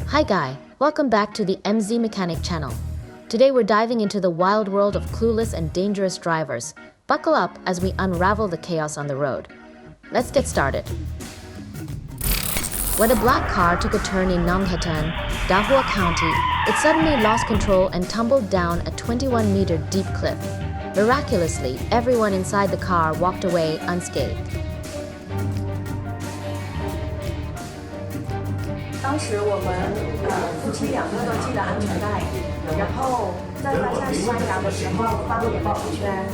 Hi Guy, welcome back to the MZ Mechanic channel. Today we're diving into the wild world of clueless and dangerous drivers. Buckle up as we unravel the chaos on the road. Let's get started. When a black car took a turn in Namhatan, Dahua County, it suddenly lost control and tumbled down a 21-meter deep cliff. Miraculously, everyone inside the car walked away unscathed. 当时我们夫妻两个都系了安全带，然后在发下山崖的时候翻了一圈，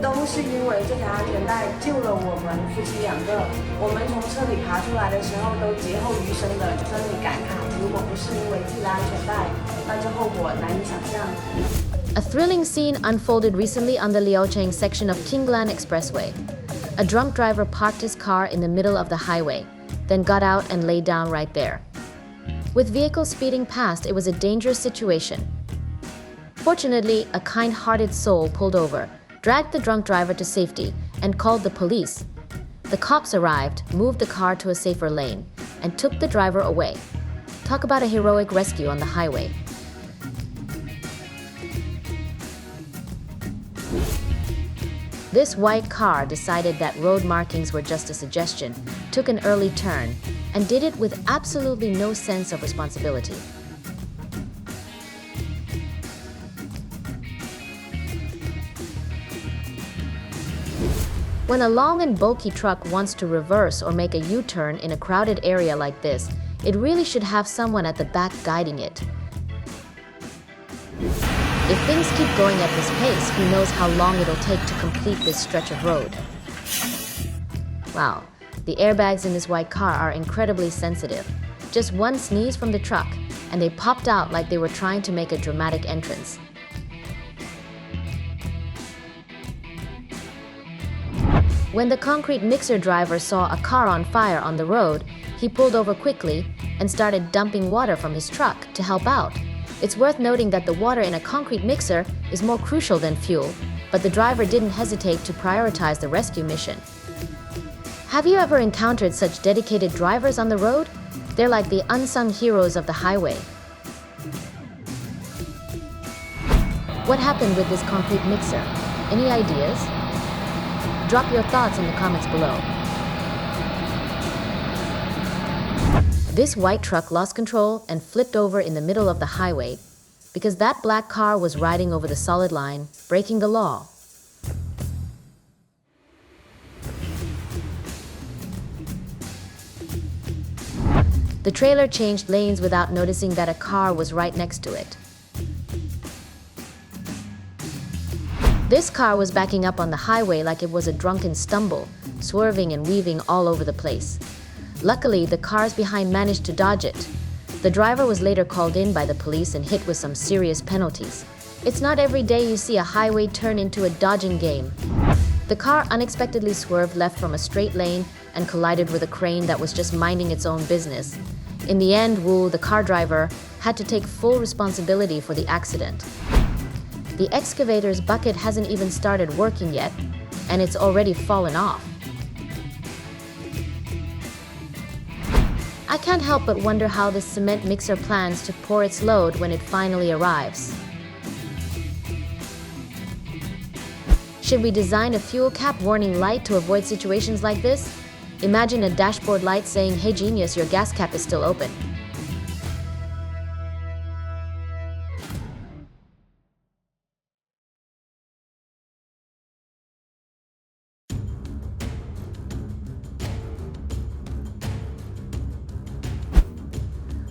都是因为这条安全带救了我们夫妻两个。我们从车里爬出来的时候都劫后余生的生理感慨，如果不是因为系了安全带，那这后果难以想象。A thrilling scene unfolded recently on the Liaocheng section of Qinglan Expressway. A drunk driver parked his car in the middle of the highway, then got out and lay down right there. With vehicles speeding past, it was a dangerous situation. Fortunately, a kind-hearted soul pulled over, dragged the drunk driver to safety, and called the police. The cops arrived, moved the car to a safer lane, and took the driver away. Talk about a heroic rescue on the highway. This white car decided that road markings were just a suggestion, took an early turn, and did it with absolutely no sense of responsibility. When a long and bulky truck wants to reverse or make a U-turn in a crowded area like this, it really should have someone at the back guiding it. If things keep going at this pace, who knows how long it'll take to complete this stretch of road. Wow, the airbags in this white car are incredibly sensitive. Just one sneeze from the truck, and they popped out like they were trying to make a dramatic entrance. When the concrete mixer driver saw a car on fire on the road, he pulled over quickly and started dumping water from his truck to help out. It's worth noting that the water in a concrete mixer is more crucial than fuel, but the driver didn't hesitate to prioritize the rescue mission. Have you ever encountered such dedicated drivers on the road? They're like the unsung heroes of the highway. What happened with this concrete mixer? Any ideas? Drop your thoughts in the comments below. This white truck lost control and flipped over in the middle of the highway because that black car was riding over the solid line, breaking the law. The trailer changed lanes without noticing that a car was right next to it. This car was backing up on the highway like it was a drunken stumble, swerving and weaving all over the place. Luckily, the cars behind managed to dodge it. The driver was later called in by the police and hit with some serious penalties. It's not every day you see a highway turn into a dodging game. The car unexpectedly swerved left from a straight lane and collided with a crane that was just minding its own business. In the end, Wu, the car driver, had to take full responsibility for the accident. The excavator's bucket hasn't even started working yet, and it's already fallen off. I can't help but wonder how this cement mixer plans to pour its load when it finally arrives. Should we design a fuel cap warning light to avoid situations like this? Imagine a dashboard light saying, "Hey genius, your gas cap is still open."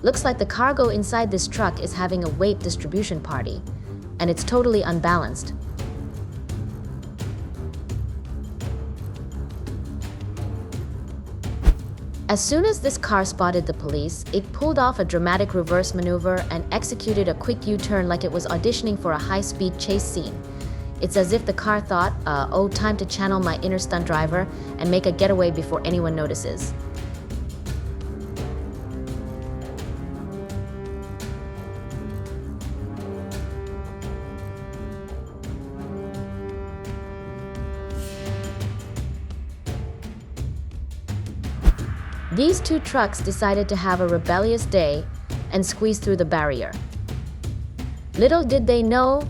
Looks like the cargo inside this truck is having a weight distribution party, and it's totally unbalanced. As soon as this car spotted the police, it pulled off a dramatic reverse maneuver and executed a quick U-turn like it was auditioning for a high-speed chase scene. It's as if the car thought, oh, time to channel my inner stunt driver and make a getaway before anyone notices. These two trucks decided to have a rebellious day and squeeze through the barrier. Little did they know,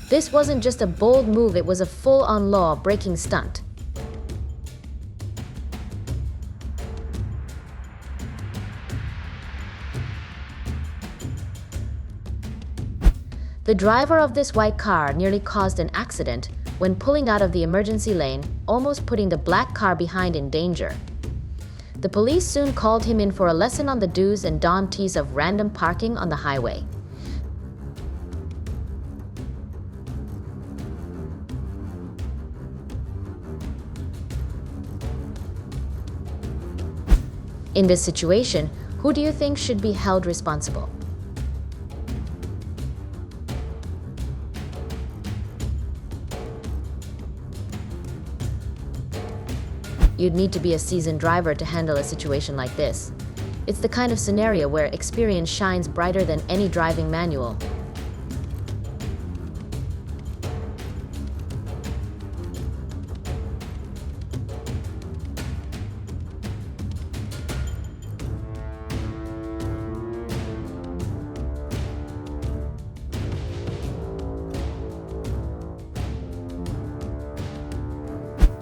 this wasn't just a bold move, it was a full-on law-breaking stunt. The driver of this white car nearly caused an accident when pulling out of the emergency lane, almost putting the black car behind in danger. The police soon called him in for a lesson on the do's and don'ts of random parking on the highway. In this situation, who do you think should be held responsible? You'd need to be a seasoned driver to handle a situation like this. It's the kind of scenario where experience shines brighter than any driving manual.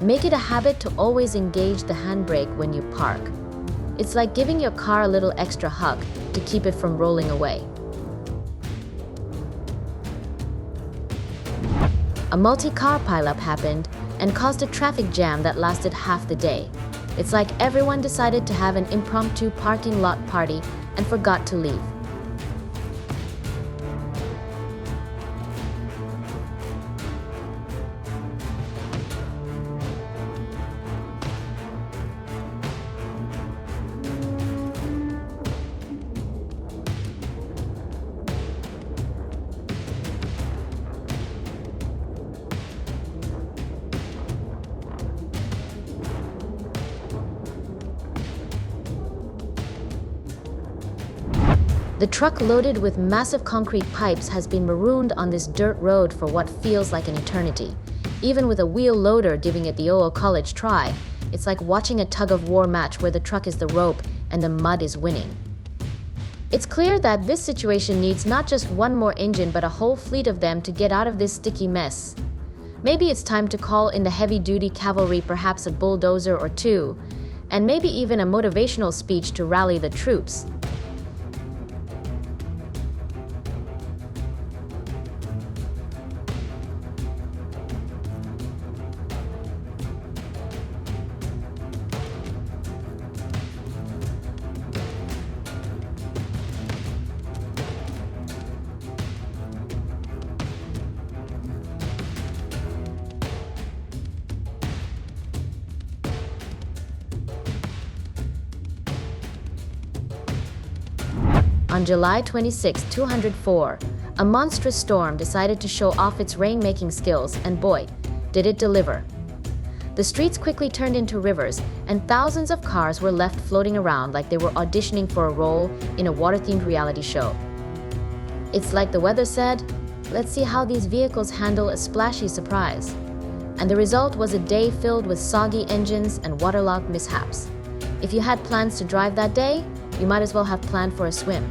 Make it a habit to always engage the handbrake when you park. It's like giving your car a little extra hug to keep it from rolling away. A multi-car pileup happened and caused a traffic jam that lasted half the day. It's like everyone decided to have an impromptu parking lot party and forgot to leave. The truck loaded with massive concrete pipes has been marooned on this dirt road for what feels like an eternity. Even with a wheel loader giving it the old college try, it's like watching a tug-of-war match where the truck is the rope and the mud is winning. It's clear that this situation needs not just one more engine but a whole fleet of them to get out of this sticky mess. Maybe it's time to call in the heavy-duty cavalry, perhaps a bulldozer or two, and maybe even a motivational speech to rally the troops. On July 26, 204, a monstrous storm decided to show off its rain-making skills, and boy, did it deliver. The streets quickly turned into rivers, and thousands of cars were left floating around like they were auditioning for a role in a water-themed reality show. It's like the weather said, let's see how these vehicles handle a splashy surprise. And the result was a day filled with soggy engines and waterlogged mishaps. If you had plans to drive that day, you might as well have planned for a swim.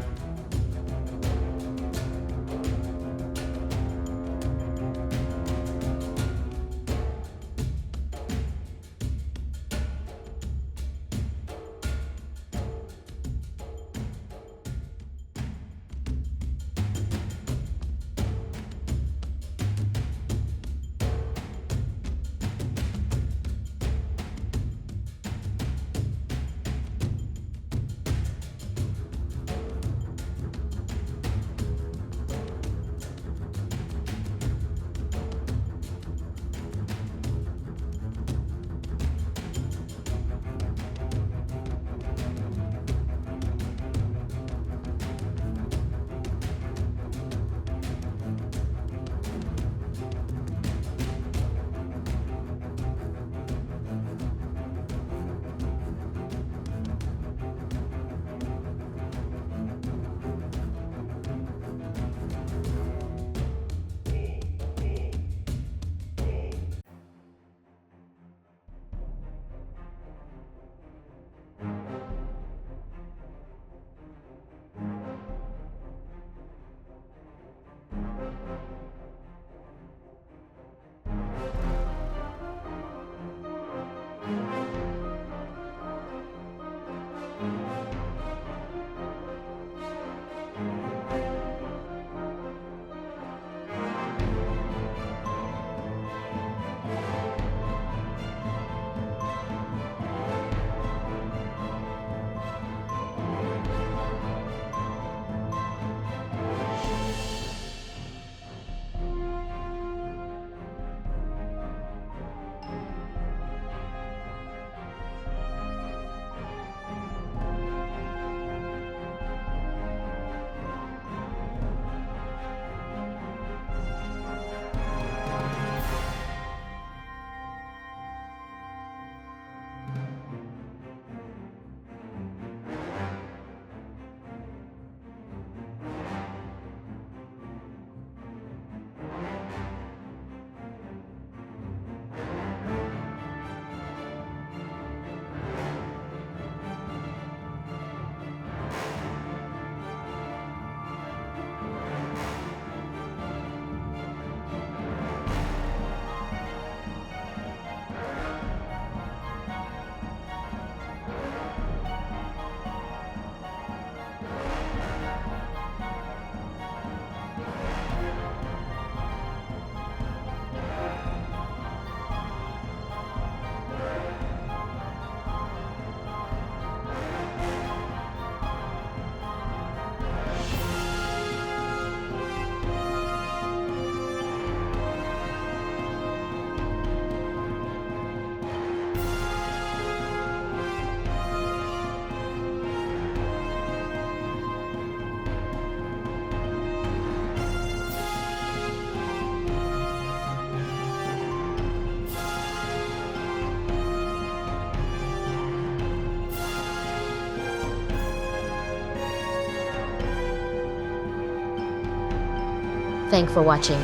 Thanks for watching.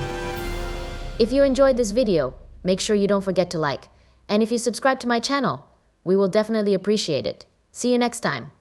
If you enjoyed this video, make sure you don't forget to like. And if you subscribe to my channel, we will definitely appreciate it. See you next time.